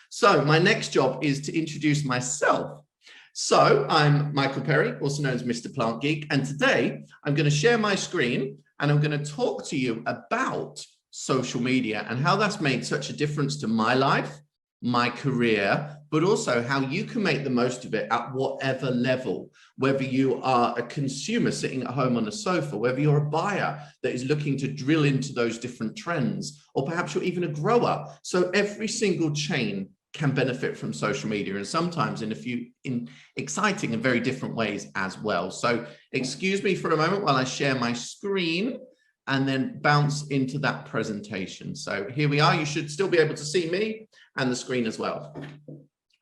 So my next job is to introduce myself. So I'm Michael Perry, also known as Mr. Plant Geek, and today I'm going to share my screen and I'm going to talk to you about social media and how that's made such a difference to my life, my career, but also how you can make the most of it at whatever level, whether you are a consumer sitting at home on a sofa, whether you're a buyer that is looking to drill into those different trends, or perhaps you're even a grower. So every single chain can benefit from social media, and sometimes in exciting and very different ways as well. So excuse me for a moment while I share my screen and then bounce into that presentation. So here we are. You should still be able to see me and the screen as well.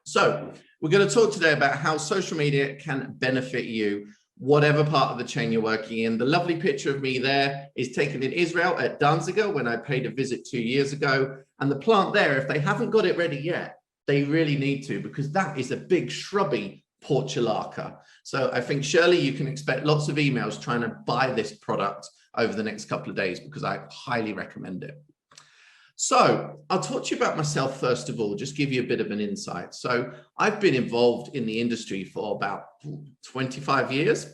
So we're going to talk today about how social media can benefit you, whatever part of the chain you're working in. The lovely picture of me there is taken in Israel at Danziger when I paid a visit 2 years ago. And the plant there, if they haven't got it ready yet, they really need to, because that is a big shrubby portulaca. So I think, Shirley, you can expect lots of emails trying to buy this product over the next couple of days, because I highly recommend it. So I'll talk to you about myself first of all, just give you a bit of an insight. So I've been involved in the industry for about 25 years.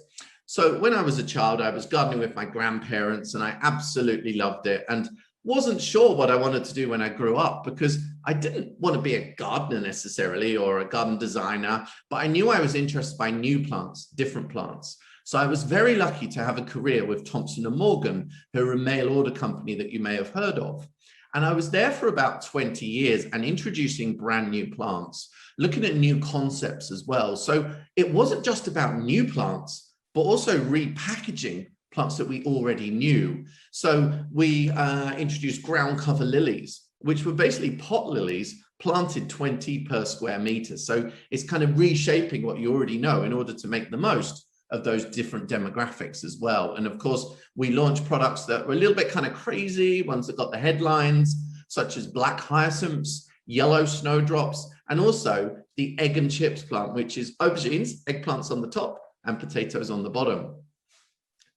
So when I was a child, I was gardening with my grandparents and I absolutely loved it, and wasn't sure what I wanted to do when I grew up, because I didn't want to be a gardener necessarily or a garden designer, but I knew I was interested by new plants, different plants. So I was very lucky to have a career with Thompson & Morgan, who are a mail order company that you may have heard of. And I was there for about 20 years and introducing brand new plants, looking at new concepts as well. So it wasn't just about new plants, but also repackaging plants that we already knew. So we introduced ground cover lilies, which were basically pot lilies planted 20 per square meter. So it's kind of reshaping what you already know in order to make the most of those different demographics as well. And of course, we launched products that were a little bit kind of crazy, ones that got the headlines, such as black hyacinths, yellow snowdrops, and also the egg and chips plant, which is aubergines, eggplants on the top and potatoes on the bottom.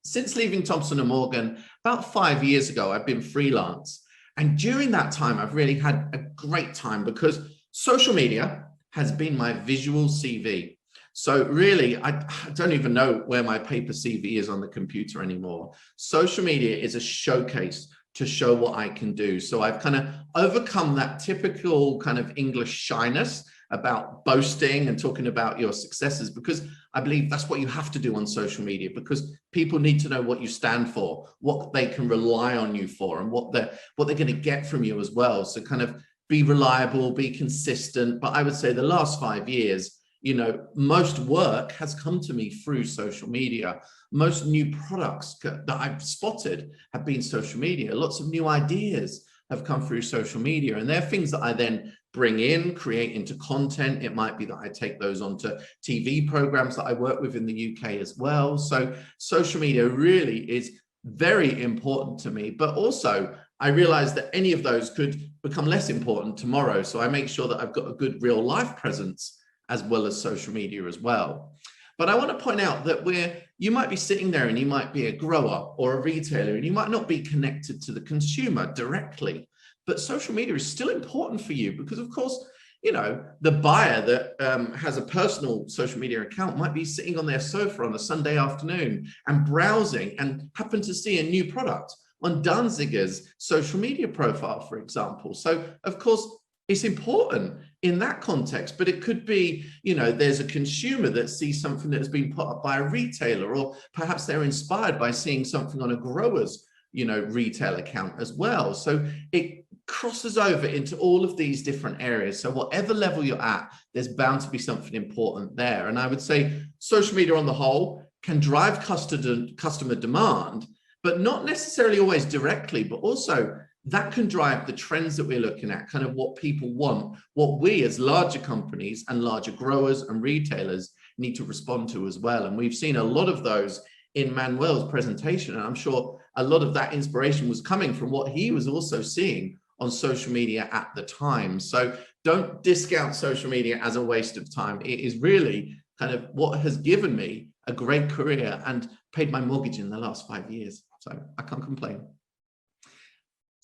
Since leaving Thompson & Morgan about 5 years ago, I've been freelance. And during that time, I've really had a great time, because social media has been my visual CV. So really, I don't even know where my paper CV is on the computer anymore. Social media is a showcase to show what I can do. So I've kind of overcome that typical kind of English shyness about boasting and talking about your successes, because I believe that's what you have to do on social media, because people need to know what you stand for, what they can rely on you for, and what they're going to get from you as well. So kind of be reliable, be consistent. But I would say the last 5 years, you know, most work has come to me through social media. Most new products that I've spotted have been social media. Lots of new ideas have come through social media, and they're things that I then bring in, create into content. It might be that I take those onto TV programs that I work with in the UK as well. So social media really is very important to me, but also I realize that any of those could become less important tomorrow. So I make sure that I've got a good real life presence as well as social media as well. But I want to point out that you might be sitting there and you might be a grower or a retailer, and you might not be connected to the consumer directly, but social media is still important for you, because of course, you know, the buyer that has a personal social media account might be sitting on their sofa on a Sunday afternoon and browsing and happen to see a new product on Danziger's social media profile, for example. So of course, it's important in that context, but it could be, you know, there's a consumer that sees something that has been put up by a retailer, or perhaps they're inspired by seeing something on a grower's, you know, retail account as well. So it crosses over into all of these different areas. So whatever level you're at, there's bound to be something important there. And I would say social media on the whole can drive customer demand, but not necessarily always directly, but also that can drive the trends that we're looking at, kind of what people want, what we as larger companies and larger growers and retailers need to respond to as well. And we've seen a lot of those in Manuel's presentation. And I'm sure a lot of that inspiration was coming from what he was also seeing on social media at the time. So don't discount social media as a waste of time. It is really kind of what has given me a great career and paid my mortgage in the last 5 years. So I can't complain.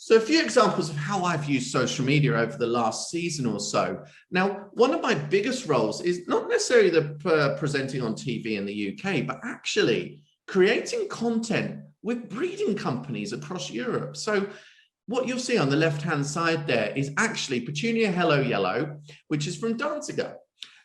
So a few examples of how I've used social media over the last season or so. Now, one of my biggest roles is not necessarily the presenting on TV in the UK, but actually creating content with breeding companies across Europe. So what you'll see on the left-hand side there is actually Petunia Hello Yellow, which is from Danziger.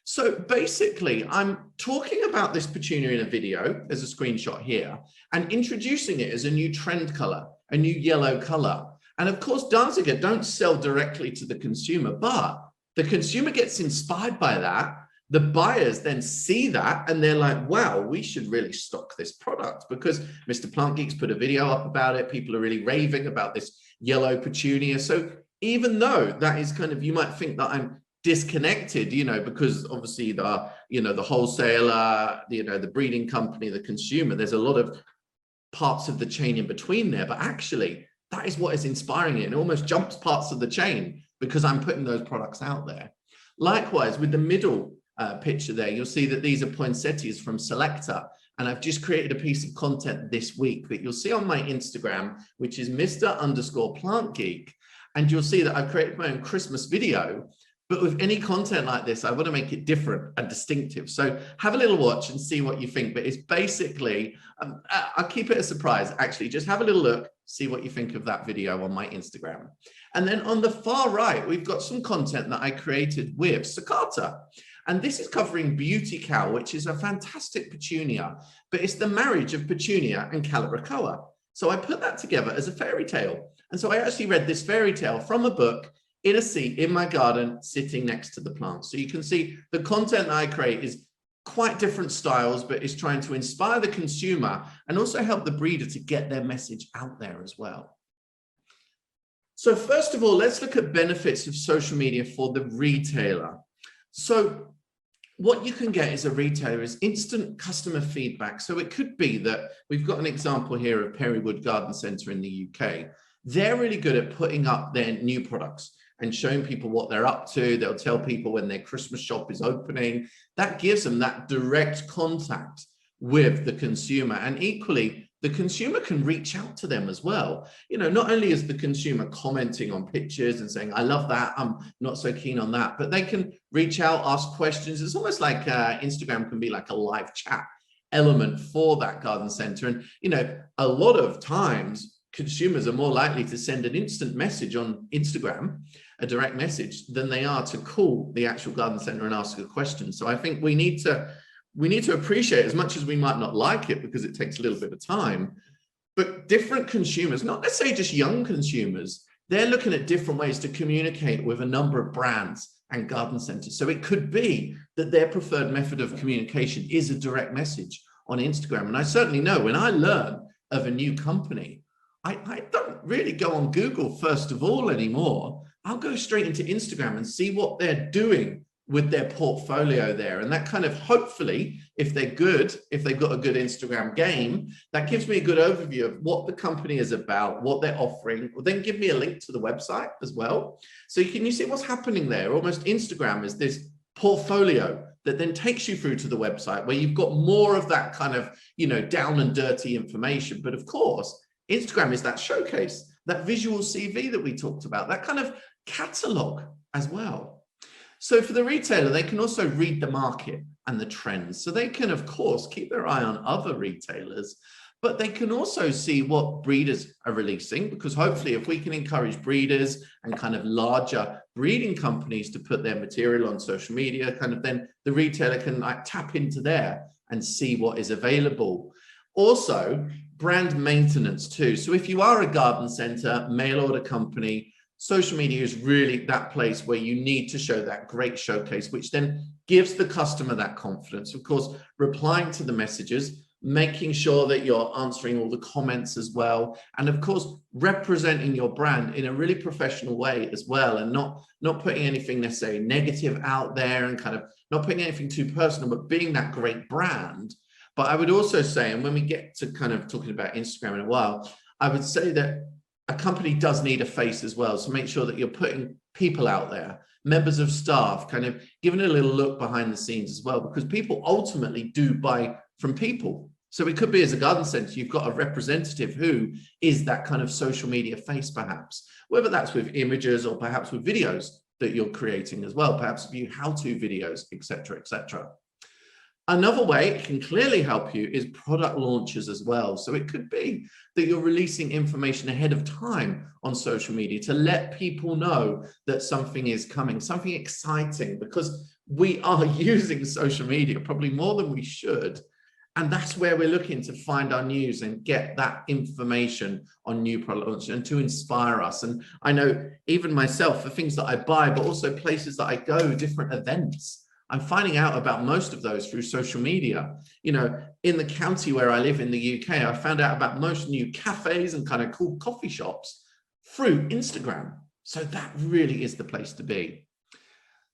So basically, I'm talking about this petunia in a video, there's a screenshot here, and introducing it as a new trend color, a new yellow color. And of course, Danziger don't sell directly to the consumer, but the consumer gets inspired by that. The buyers then see that and they're like, wow, we should really stock this product, because Mr. Plant Geek's put a video up about it. People are really raving about this yellow petunia. So even though that is kind of, you might think that I'm disconnected, because obviously the wholesaler, the breeding company, the consumer, there's a lot of parts of the chain in between there, but actually that is what is inspiring it. It almost jumps parts of the chain because I'm putting those products out there. Likewise, with the middle picture there, you'll see that these are poinsettias from Selector. And I've just created a piece of content this week that you'll see on my Instagram, which is Mr_Plant_Geek. And you'll see that I've created my own Christmas video. But with any content like this, I want to make it different and distinctive. So have a little watch and see what you think. But it's basically, I'll keep it a surprise, actually. Just have a little look, see what you think of that video on my Instagram. And then on the far right, we've got some content that I created with Sakata. And this is covering Beauty Cow, which is a fantastic petunia, but it's the marriage of petunia and calibrachoa. So I put that together as a fairy tale. And so I actually read this fairy tale from a book in a seat in my garden, sitting next to the plant. So you can see the content that I create is quite different styles, but it's trying to inspire the consumer and also help the breeder to get their message out there as well. So first of all, let's look at benefits of social media for the retailer. So what you can get as a retailer is instant customer feedback. So it could be that we've got an example here of Perrywood Garden Centre in the UK. They're really good at putting up their new products and showing people what they're up to. They'll tell people when their Christmas shop is opening. That gives them that direct contact with the consumer. And equally, the consumer can reach out to them as well. Not only is the consumer commenting on pictures and saying, I love that, I'm not so keen on that, but they can reach out, ask questions. It's almost like Instagram can be like a live chat element for that garden center. And, a lot of times consumers are more likely to send an instant message on Instagram, a direct message, than they are to call the actual garden center and ask a question. So I think we need to appreciate, as much as we might not like it because it takes a little bit of time, but different consumers, not necessarily just young consumers, they're looking at different ways to communicate with a number of brands and garden centers. So it could be that their preferred method of communication is a direct message on Instagram. And I certainly know when I learn of a new company, I don't really go on Google first of all anymore. I'll go straight into Instagram and see what they're doing with their portfolio there. And that kind of, hopefully, if they're good, if they've got a good Instagram game, that gives me a good overview of what the company is about, what they're offering. Well, then give me a link to the website as well. So you see what's happening there? Almost Instagram is this portfolio that then takes you through to the website where you've got more of that kind of, down and dirty information. But of course, Instagram is that showcase, that visual CV that we talked about, that kind of catalog as well. So for the retailer, they can also read the market and the trends. So they can, of course, keep their eye on other retailers, but they can also see what breeders are releasing, because hopefully if we can encourage breeders and kind of larger breeding companies to put their material on social media, kind of then the retailer can tap into there and see what is available. Also, brand maintenance too. So if you are a garden center, mail order company, social media is really that place where you need to show that great showcase, which then gives the customer that confidence. Of course, replying to the messages, making sure that you're answering all the comments as well. And of course, representing your brand in a really professional way as well, and not putting anything necessarily negative out there and kind of not putting anything too personal, but being that great brand. But I would also say, and when we get to kind of talking about Instagram in a while, I would say that a company does need a face as well. So make sure that you're putting people out there, members of staff, kind of giving a little look behind the scenes as well, because people ultimately do buy from people. So it could be as a garden centre, you've got a representative who is that kind of social media face, perhaps, whether that's with images or perhaps with videos that you're creating as well, perhaps a few how-to videos, etc., etc. Another way it can clearly help you is product launches as well. So it could be that you're releasing information ahead of time on social media to let people know that something is coming, something exciting, because we are using social media probably more than we should. And that's where we're looking to find our news and get that information on new product launch and to inspire us. And I know even myself, for things that I buy, but also places that I go, different events, I'm finding out about most of those through social media. You know, in the county where I live in the UK, I found out about most new cafes and kind of cool coffee shops through Instagram. So that really is the place to be.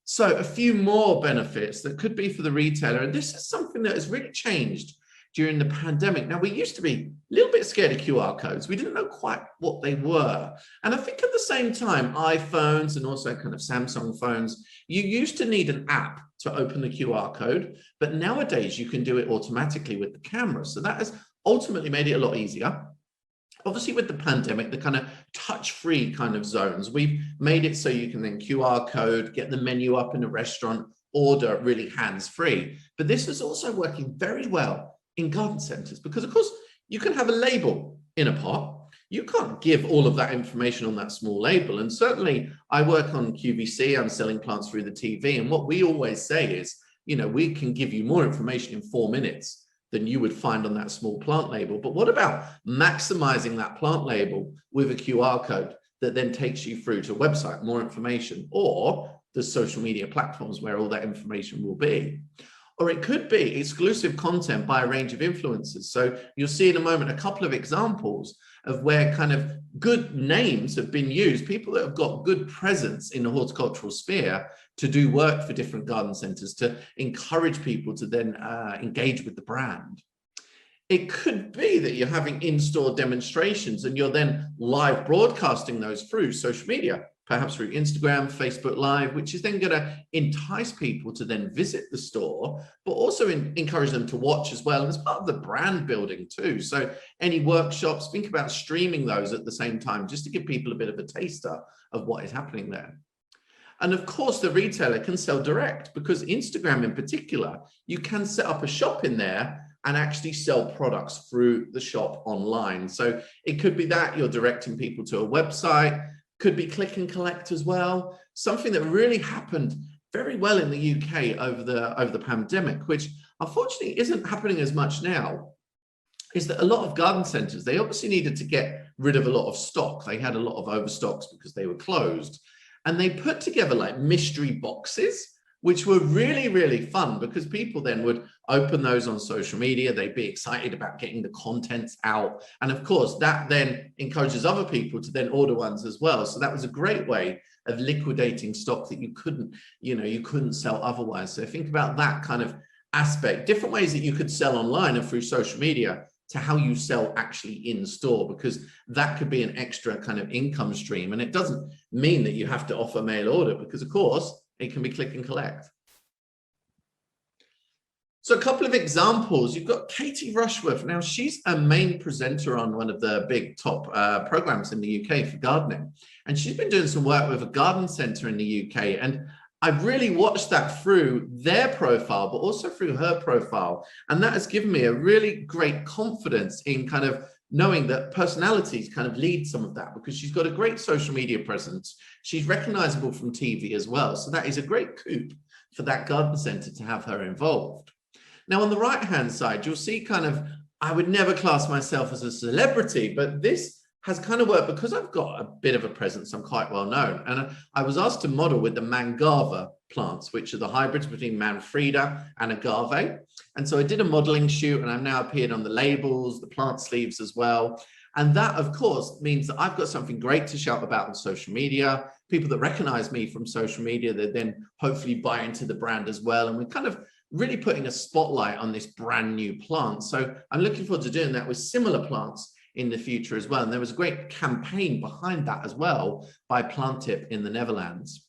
So a few more benefits that could be for the retailer, and this is something that has really changed during the pandemic. Now, we used to be a little bit scared of QR codes. We didn't know quite what they were. And I think at the same time, iPhones and also kind of Samsung phones, you used to need an app to open the QR code, but nowadays you can do it automatically with the camera. So that has ultimately made it a lot easier. Obviously, with the pandemic, the kind of touch-free kind of zones, we've made it so you can then QR code, get the menu up in a restaurant, order really hands-free. But this is also working very well in garden centers because, of course, you can have a label in a pot. You can't give all of that information on that small label. And certainly, I work on QVC. I'm selling plants through the TV. And what we always say is, you know, we can give you more information in 4 minutes than you would find on that small plant label. But what about maximizing that plant label with a QR code that then takes you through to a website, more information, or the social media platforms where all that information will be? Or it could be exclusive content by a range of influencers. So you'll see in a moment a couple of examples of where kind of good names have been used, people that have got good presence in the horticultural sphere to do work for different garden centers, to encourage people to then engage with the brand. It could be that you're having in-store demonstrations and you're then live broadcasting those through social media, perhaps through Instagram, Facebook Live, which is then going to entice people to then visit the store, but also encourage them to watch as well as part of the brand building too. So any workshops, think about streaming those at the same time, just to give people a bit of a taster of what is happening there. And of course, the retailer can sell direct because Instagram in particular, you can set up a shop in there and actually sell products through the shop online. So it could be that you're directing people to a website, could be click and collect as well. Something that really happened very well in the UK over the pandemic, which unfortunately isn't happening as much now, is that a lot of garden centers, they obviously needed to get rid of a lot of stock. They had a lot of overstocks because they were closed. And they put together like mystery boxes, which were really, really fun because people then would open those on social media. They'd be excited about getting the contents out. And of course, that then encourages other people to then order ones as well. So that was a great way of liquidating stock that you couldn't sell otherwise. So think about that kind of aspect, different ways that you could sell online and through social media to how you sell actually in store, because that could be an extra kind of income stream. And it doesn't mean that you have to offer mail order because of course it can be click and collect. So a couple of examples, you've got Katie Rushworth. Now she's a main presenter on one of the big top programs in the UK for gardening. And she's been doing some work with a garden centre in the UK. And I've really watched that through their profile, but also through her profile. And that has given me a really great confidence in kind of knowing that personalities kind of lead some of that because she's got a great social media presence. She's recognizable from TV as well. So that is a great coup for that garden centre to have her involved. Now, on the right-hand side, you'll see kind of, I would never class myself as a celebrity, but this has kind of worked because I've got a bit of a presence. I'm quite well known. And I was asked to model with the Mangava plants, which are the hybrids between Manfreda and Agave. And so I did a modeling shoot and I've now appeared on the labels, the plant sleeves as well. And that, of course, means that I've got something great to shout about on social media. People that recognize me from social media, they then hopefully buy into the brand as well. And we're kind of really putting a spotlight on this brand new plant. So I'm looking forward to doing that with similar plants in the future as well. And there was a great campaign behind that as well by Planttip in the Netherlands.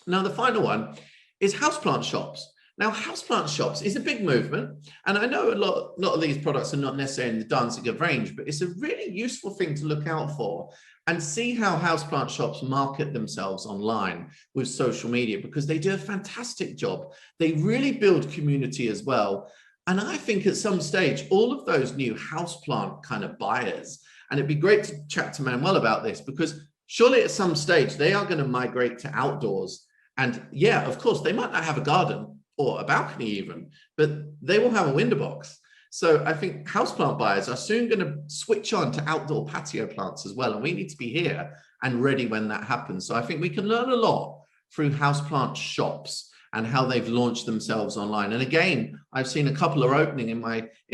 Now, the final one is houseplant shops. Now, houseplant shops is a big movement, and I know a lot of these products are not necessarily in the Danziger range, but it's a really useful thing to look out for and see how houseplant shops market themselves online with social media, because they do a fantastic job. They really build community as well. And I think at some stage, all of those new houseplant kind of buyers, and it'd be great to chat to Manuel about this, because surely at some stage they are going to migrate to outdoors. And yeah, of course, they might not have a garden or a balcony even, but they will have a window box. So I think houseplant buyers are soon going to switch on to outdoor patio plants as well. And we need to be here and ready when that happens. So I think we can learn a lot through houseplant shops and how they've launched themselves online. And again, I've seen a couple are opening in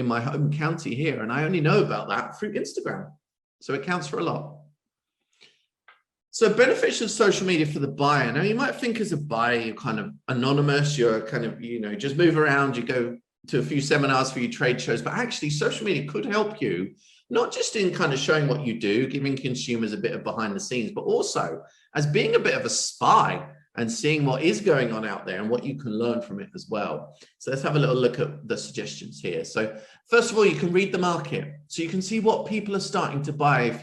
my home county here, and I only know about that through Instagram. So it counts for a lot. So benefits of social media for the buyer. Now, you might think as a buyer, you're kind of anonymous, you're kind of, just move around, you go to a few seminars for your trade shows, but actually social media could help you, not just in kind of showing what you do, giving consumers a bit of behind the scenes, but also as being a bit of a spy and seeing what is going on out there and what you can learn from it as well. So let's have a little look at the suggestions here. So first of all, you can read the market. So you can see what people are starting to buy. If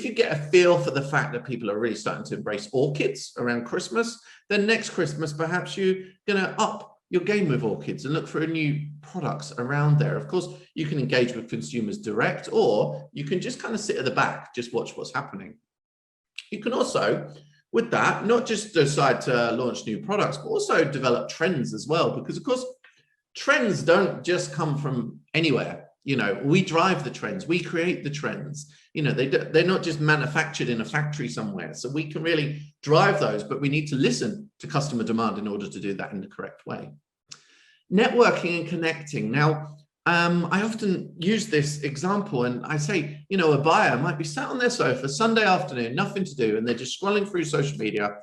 you get a feel for the fact that people are really starting to embrace orchids around Christmas, then next Christmas, perhaps you're going to up your game with orchids and look for new products around there. Of course, you can engage with consumers direct, or you can just kind of sit at the back, just watch what's happening. You can also, with that, not just decide to launch new products, but also develop trends as well, because of course, trends don't just come from anywhere. We drive the trends, we create the trends. They're not just manufactured in a factory somewhere. So we can really drive those, but we need to listen to customer demand in order to do that in the correct way. Networking and connecting. Now, I often use this example, and I say, a buyer might be sat on their sofa Sunday afternoon, nothing to do, and they're just scrolling through social media,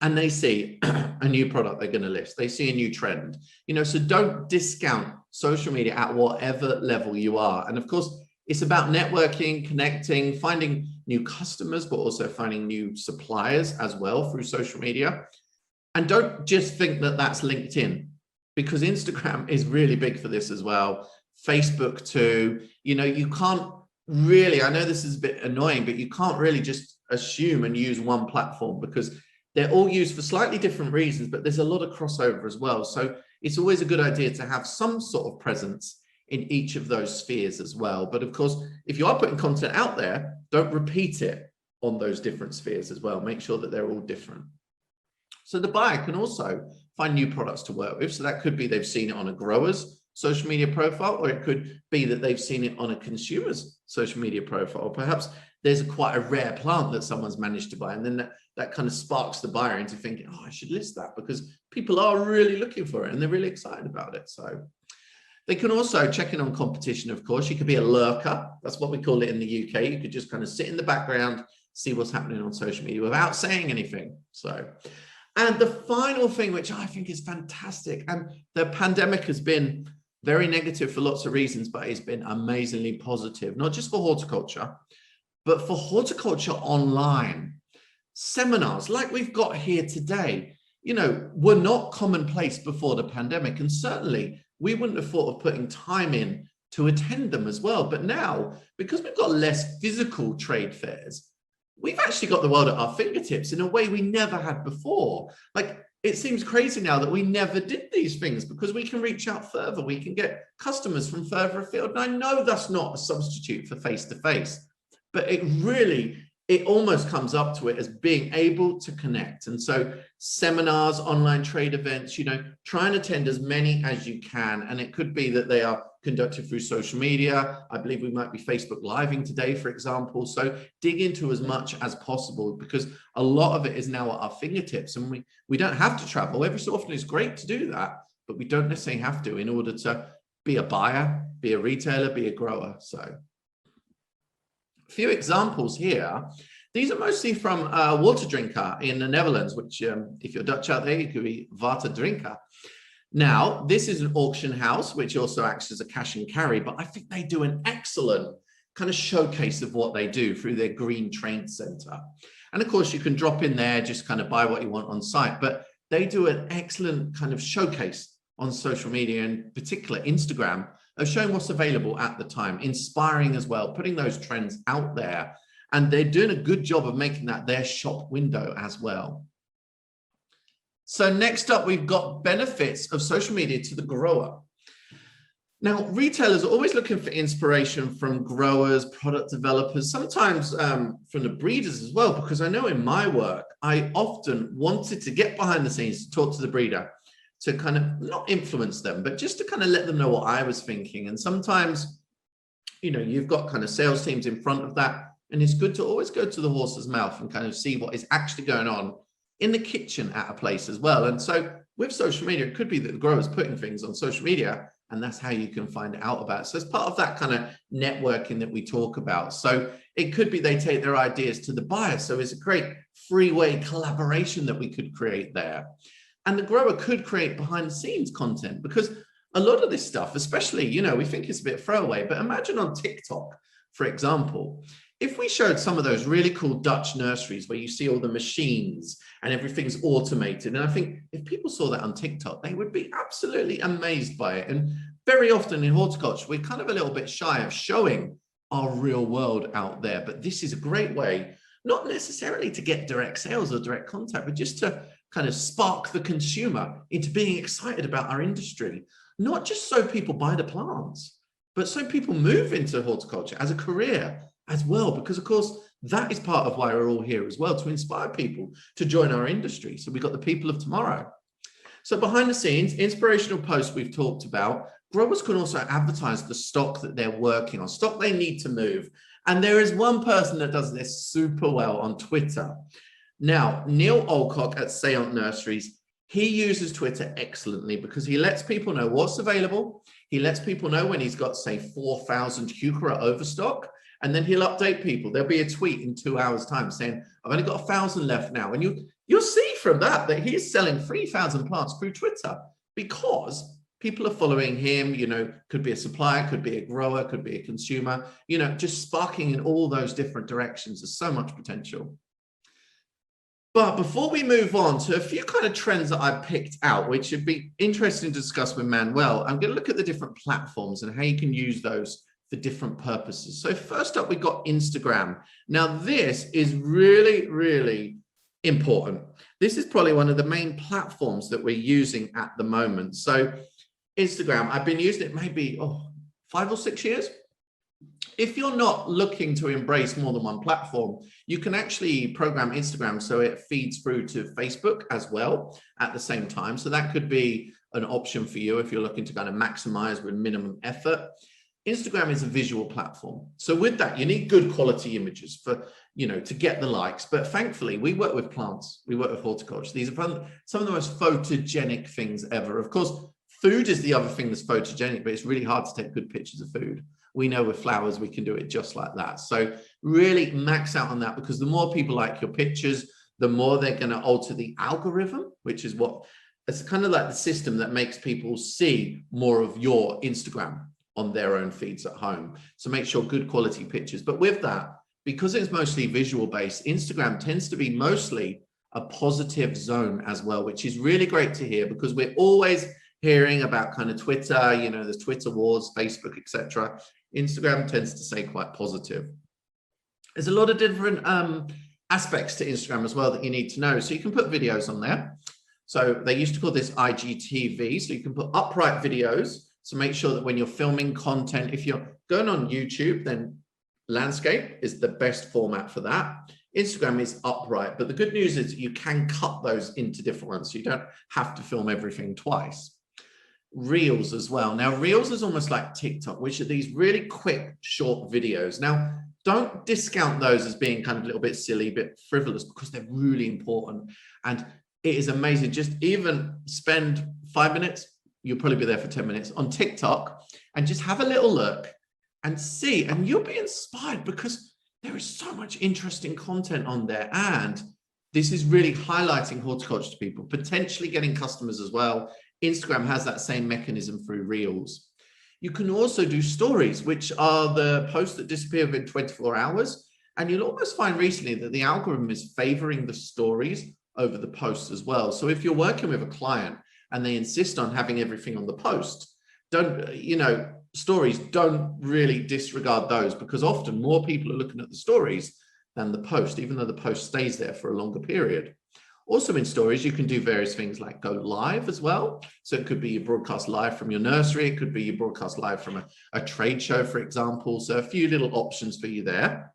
and they see a new product they're going to list. They see a new trend, so don't discount social media at whatever level you are. And of course, it's about networking, connecting, finding new customers, but also finding new suppliers as well through social media. And don't just think that that's LinkedIn, because Instagram is really big for this as well. Facebook too. You can't really, I know this is a bit annoying, but you can't really just assume and use one platform, because they're all used for slightly different reasons, but there's a lot of crossover as well. So it's always a good idea to have some sort of presence in each of those spheres as well. But of course, if you are putting content out there, don't repeat it on those different spheres as well. Make sure that they're all different. So the buyer can also find new products to work with. So that could be they've seen it on a grower's social media profile, or it could be that they've seen it on a consumer's social media profile. Or perhaps there's quite a rare plant that someone's managed to buy, and then that kind of sparks the buyer into thinking, I should list that, because people are really looking for it and they're really excited about it. So they can also check in on competition, of course. You could be a lurker. That's what we call it in the UK. You could just kind of sit in the background, see what's happening on social media without saying anything. And the final thing, which I think is fantastic, and the pandemic has been very negative for lots of reasons, but it's been amazingly positive, not just for horticulture, but for horticulture online. Seminars like we've got here today, were not commonplace before the pandemic. And certainly we wouldn't have thought of putting time in to attend them as well. But now, because we've got less physical trade fairs, we've actually got the world at our fingertips in a way we never had before. Like, it seems crazy now that we never did these things, because we can reach out further. We can get customers from further afield. And I know that's not a substitute for face-to-face, but it almost comes up to it as being able to connect. And so seminars, online trade events, try and attend as many as you can. And it could be that they are conducted through social media. I believe we might be Facebook Living today, for example. So dig into as much as possible, because a lot of it is now at our fingertips, and we don't have to travel. Every so often it's great to do that, but we don't necessarily have to in order to be a buyer, be a retailer, be a grower. So a few examples here. These are mostly from Water Drinker in the Netherlands, which if you're Dutch out there, you could be Water Drinker. Now, this is an auction house, which also acts as a cash and carry, but I think they do an excellent kind of showcase of what they do through their green trade center. And of course, you can drop in there, just kind of buy what you want on site, but they do an excellent kind of showcase on social media, in particular Instagram, of showing what's available at the time, inspiring as well, putting those trends out there. And they're doing a good job of making that their shop window as well. So next up, we've got benefits of social media to the grower. Now, retailers are always looking for inspiration from growers, product developers, sometimes from the breeders as well, because I know in my work, I often wanted to get behind the scenes to talk to the breeder, to kind of not influence them, but just to kind of let them know what I was thinking. And sometimes, you know, you've got kind of sales teams in front of that, and it's good to always go to the horse's mouth and kind of see what is actually going on in the kitchen at a place as well. And so with social media, it could be that the grower's putting things on social media, and that's how you can find out about it. So it's part of that kind of networking that we talk about. So it could be they take their ideas to the buyer. So it's a great freeway collaboration that we could create there. And the grower could create behind the scenes content, because a lot of this stuff, especially, you know, we think it's a bit throwaway, but imagine on TikTok, for example, if we showed some of those really cool Dutch nurseries where you see all the machines and everything's automated. And I think if people saw that on TikTok, they would be absolutely amazed by it. And very often in horticulture, we're kind of a little bit shy of showing our real world out there. But this is a great way, not necessarily to get direct sales or direct contact, but just to kind of spark the consumer into being excited about our industry, not just so people buy the plants, but so people move into horticulture as a career as well, because of course that is part of why we're all here as well, to inspire people to join our industry. So we've got the people of tomorrow. So behind the scenes, inspirational posts we've talked about. Growers can also advertise the stock that they're working on, stock they need to move. And there is one person that does this super well on Twitter. Now, Neil Alcock at Seant Nurseries, he uses Twitter excellently because he lets people know what's available. He lets people know when he's got, say, 4,000 heuchera overstock, and then he'll update people. There'll be a tweet in 2 hours' time saying, I've only got 1,000 left now. And you'll see from that he's selling 3,000 plants through Twitter, because people are following him. You know, could be a supplier, could be a grower, could be a consumer, you know, just sparking in all those different directions. There's so much potential. But before we move on to a few kind of trends that I picked out, which should be interesting to discuss with Manuel, I'm going to look at the different platforms and how you can use those for different purposes. So first up, we've got Instagram. Now, this is really, really important. This is probably one of the main platforms that we're using at the moment. So Instagram, I've been using it maybe 5 or 6 years. If you're not looking to embrace more than one platform, you can actually program Instagram so it feeds through to Facebook as well at the same time. So that could be an option for you if you're looking to kind of maximize with minimum effort. Instagram is a visual platform. So with that, you need good quality images for, you know, to get the likes. But thankfully, we work with plants, we work with horticulture. These are some of the most photogenic things ever. Of course, food is the other thing that's photogenic, but it's really hard to take good pictures of food. We know with flowers, we can do it just like that. So really max out on that, because the more people like your pictures, the more they're going to alter the algorithm, which is what, it's kind of like the system that makes people see more of your Instagram on their own feeds at home. So make sure good quality pictures. But with that, because it's mostly visual based, Instagram tends to be mostly a positive zone as well, which is really great to hear, because we're always hearing about kind of Twitter, you know, there's Twitter wars, Facebook, etc. Instagram tends to say quite positive. There's a lot of different aspects to Instagram as well that you need to know. So you can put videos on there. So they used to call this IGTV. So you can put upright videos. So make sure that when you're filming content, if you're going on YouTube, then landscape is the best format for that. Instagram is upright, but the good news is you can cut those into different ones. So you don't have to film everything twice. Reels as well. Now, Reels is almost like TikTok, which are these really quick, short videos. Now, don't discount those as being kind of a little bit silly, a bit frivolous, because they're really important. And it is amazing. Just even spend 5 minutes, you'll probably be there for 10 minutes on TikTok, and just have a little look and see, and you'll be inspired, because there is so much interesting content on there. And this is really highlighting horticulture to people, potentially getting customers as well. Instagram has that same mechanism through Reels. You can also do stories, which are the posts that disappear within 24 hours. And you'll almost find recently that the algorithm is favoring the stories over the posts as well. So if you're working with a client and they insist on having everything on the post. Don't, you know, stories, don't really disregard those, because often more people are looking at the stories than the post, even though the post stays there for a longer period. Also in stories, you can do various things like go live as well. So it could be you broadcast live from your nursery. It could be you broadcast live from a trade show, for example. So a few little options for you there.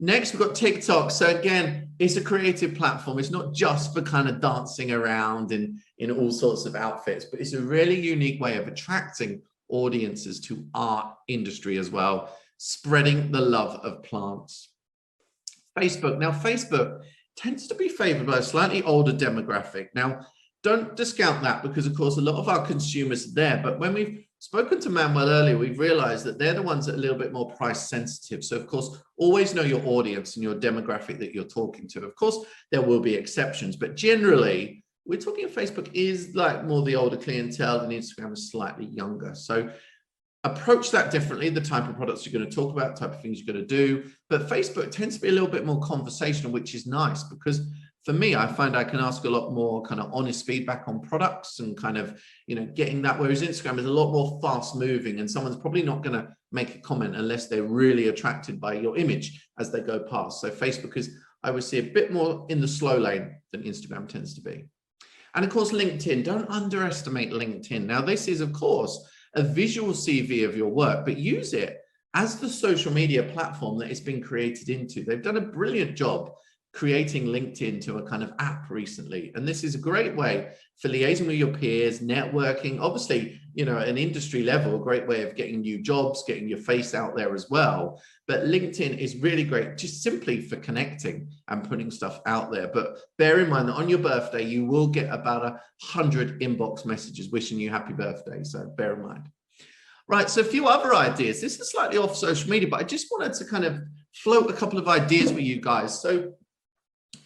Next, we've got TikTok. So again, it's a creative platform. It's not just for kind of dancing around in all sorts of outfits, but it's a really unique way of attracting audiences to our industry as well, spreading the love of plants. Facebook. Now, Facebook tends to be favored by a slightly older demographic. Now, don't discount that, because of course, a lot of our consumers are there, but when we've spoken to Manuel earlier, we've realized that they're the ones that are a little bit more price sensitive. So of course, always know your audience and your demographic that you're talking to. Of course, there will be exceptions, but generally, we're talking Facebook is like more the older clientele, and Instagram is slightly younger. So approach that differently, the type of products you're going to talk about, type of things you're going to do. But Facebook tends to be a little bit more conversational, which is nice, because for me, I find I can ask a lot more kind of honest feedback on products and kind of, you know, getting that, whereas Instagram is a lot more fast moving, and someone's probably not going to make a comment unless they're really attracted by your image as they go past. So Facebook is, I would say, a bit more in the slow lane than Instagram tends to be. And of course, LinkedIn, don't underestimate LinkedIn. Now, this is, of course, a visual CV of your work, but use it as the social media platform that it's been created into. They've done a brilliant job creating LinkedIn to a kind of app recently. And this is a great way for liaising with your peers, networking, obviously, you know, at an industry level, a great way of getting new jobs, getting your face out there as well. But LinkedIn is really great just simply for connecting and putting stuff out there. But bear in mind that on your birthday, you will get about 100 inbox messages wishing you happy birthday. So bear in mind. Right, so a few other ideas. This is slightly off social media, but I just wanted to kind of float a couple of ideas with you guys. So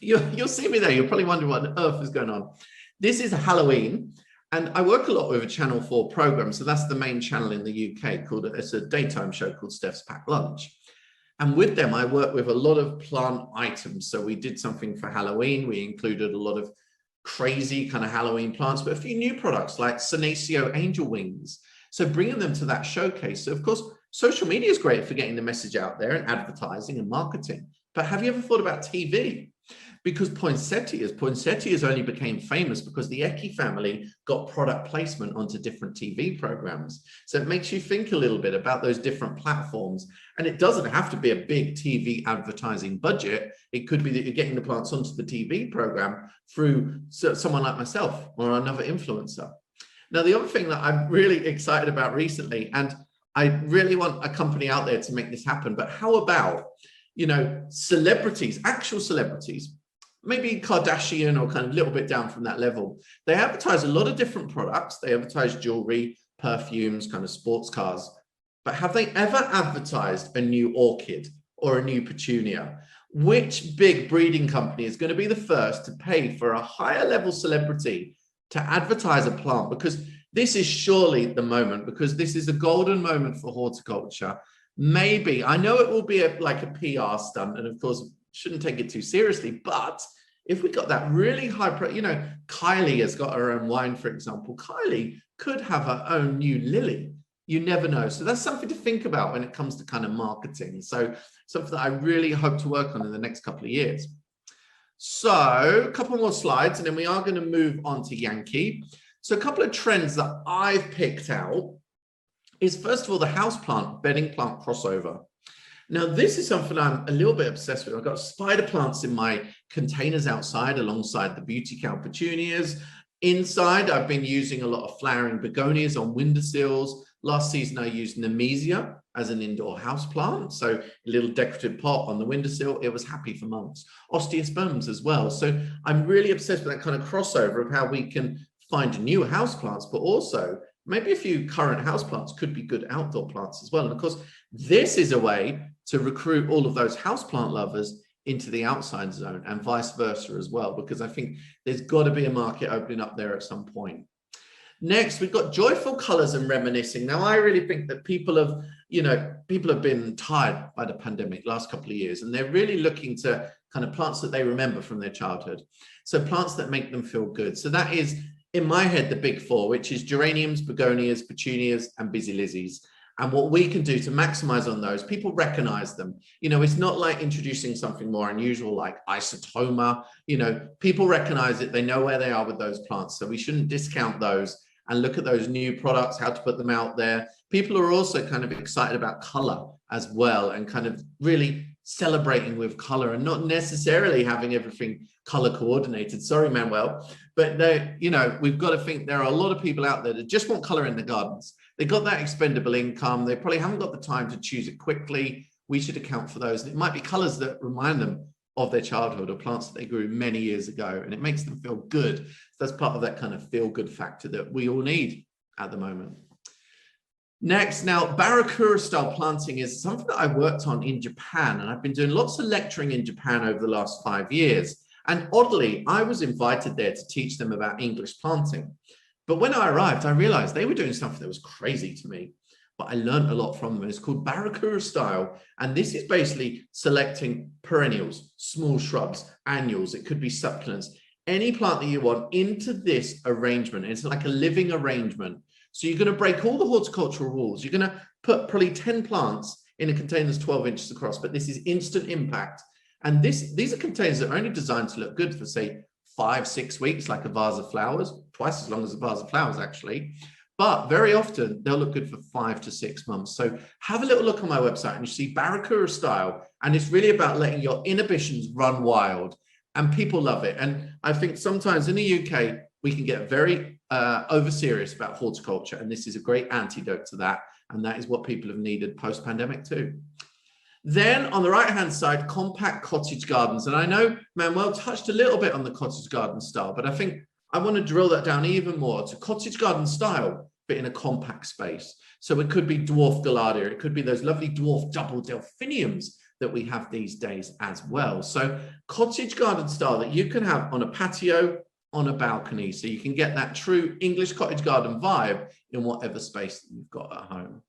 you'll see me there. You'll probably wonder what on earth is going on. This is Halloween, and I work a lot with a Channel 4 program. So that's the main channel in the UK called, it's a daytime show called Steph's Packed Lunch. And with them, I work with a lot of plant items. So we did something for Halloween. We included a lot of crazy kind of Halloween plants, but a few new products like Senecio angel wings. So bringing them to that showcase. So of course, social media is great for getting the message out there and advertising and marketing. But have you ever thought about TV? Because poinsettias only became famous because the Eckie family got product placement onto different TV programs. So it makes you think a little bit about those different platforms. And it doesn't have to be a big TV advertising budget. It could be that you're getting the plants onto the TV program through someone like myself or another influencer. Now, the other thing that I'm really excited about recently, and I really want a company out there to make this happen, but how about, you know, celebrities, actual celebrities, maybe Kardashian or kind of a little bit down from that level. They advertise a lot of different products. They advertise jewelry, perfumes, kind of sports cars. But have they ever advertised a new orchid or a new petunia? Which big breeding company is going to be the first to pay for a higher level celebrity to advertise a plant? Because this is surely the moment, because this is a golden moment for horticulture. Maybe, I know it will be like a PR stunt, and of course, shouldn't take it too seriously, but if we got that really high, you know, Kylie has got her own wine, for example. Kylie could have her own new lily. You never know. So that's something to think about when it comes to kind of marketing. So something that I really hope to work on in the next couple of years. So a couple more slides, and then we are going to move on to Yankee. So a couple of trends that I've picked out is, first of all, the houseplant bedding plant crossover. Now, this is something I'm a little bit obsessed with. I've got spider plants in my containers outside alongside the beauty cow petunias. Inside, I've been using a lot of flowering begonias on windowsills. Last season, I used Nemesia as an indoor house plant. So a little decorative pot on the windowsill. It was happy for months. Osteosperms as well. So I'm really obsessed with that kind of crossover of how we can find new house plants, but also maybe a few current house plants could be good outdoor plants as well. And of course, this is a way to recruit all of those houseplant lovers into the outside zone and vice versa as well, because I think there's got to be a market opening up there at some point. Next, we've got joyful colors and reminiscing. Now, I really think that people have been tired by the pandemic last couple of years, and they're really looking to kind of plants that they remember from their childhood. So plants that make them feel good. So that is in my head, the big four, which is geraniums, begonias, petunias, and busy lizzies. And what we can do to maximize on those, people recognize them. You know, it's not like introducing something more unusual like isotoma. You know, people recognize it. They know where they are with those plants. So we shouldn't discount those and look at those new products, how to put them out there. People are also kind of excited about color as well, and kind of really celebrating with color and not necessarily having everything color coordinated. Sorry, Manuel, but they, you know, we've got to think there are a lot of people out there that just want color in the gardens. They got that expendable income. They probably haven't got the time to choose it quickly. We should account for those. And it might be colors that remind them of their childhood or plants that they grew many years ago, and it makes them feel good. So that's part of that kind of feel good factor that we all need at the moment. Next, now, Barakura style planting is something that I worked on in Japan, and I've been doing lots of lecturing in Japan over the last 5 years. And oddly, I was invited there to teach them about English planting. But when I arrived, I realized they were doing something that was crazy to me, but I learned a lot from them. It's called Barakura style. And this is basically selecting perennials, small shrubs, annuals. It could be succulents, any plant that you want into this arrangement. It's like a living arrangement. So you're going to break all the horticultural rules. You're going to put probably 10 plants in a container that's 12 inches across, but this is instant impact. And these are containers that are only designed to look good for, say, 5-6 weeks, like a vase of flowers, twice as long as a vase of flowers, actually. But very often they'll look good for 5 to 6 months. So have a little look on my website and you see Barakura style. And it's really about letting your inhibitions run wild, and people love it. And I think sometimes in the UK, we can get very over serious about horticulture. And this is a great antidote to that. And that is what people have needed post-pandemic too. Then on the right-hand side, compact cottage gardens. And I know Manuel touched a little bit on the cottage garden style, but I think I want to drill that down even more to cottage garden style, but in a compact space. So it could be dwarf gaillardia. It could be those lovely dwarf double delphiniums that we have these days as well. So cottage garden style that you can have on a patio, on a balcony. So you can get that true English cottage garden vibe in whatever space that you've got at home.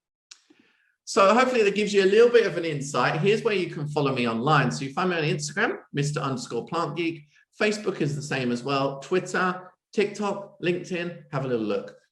So hopefully that gives you a little bit of an insight. Here's where you can follow me online. So you find me on Instagram, Mr_Plant Geek. Facebook is the same as well. Twitter, TikTok, LinkedIn, have a little look.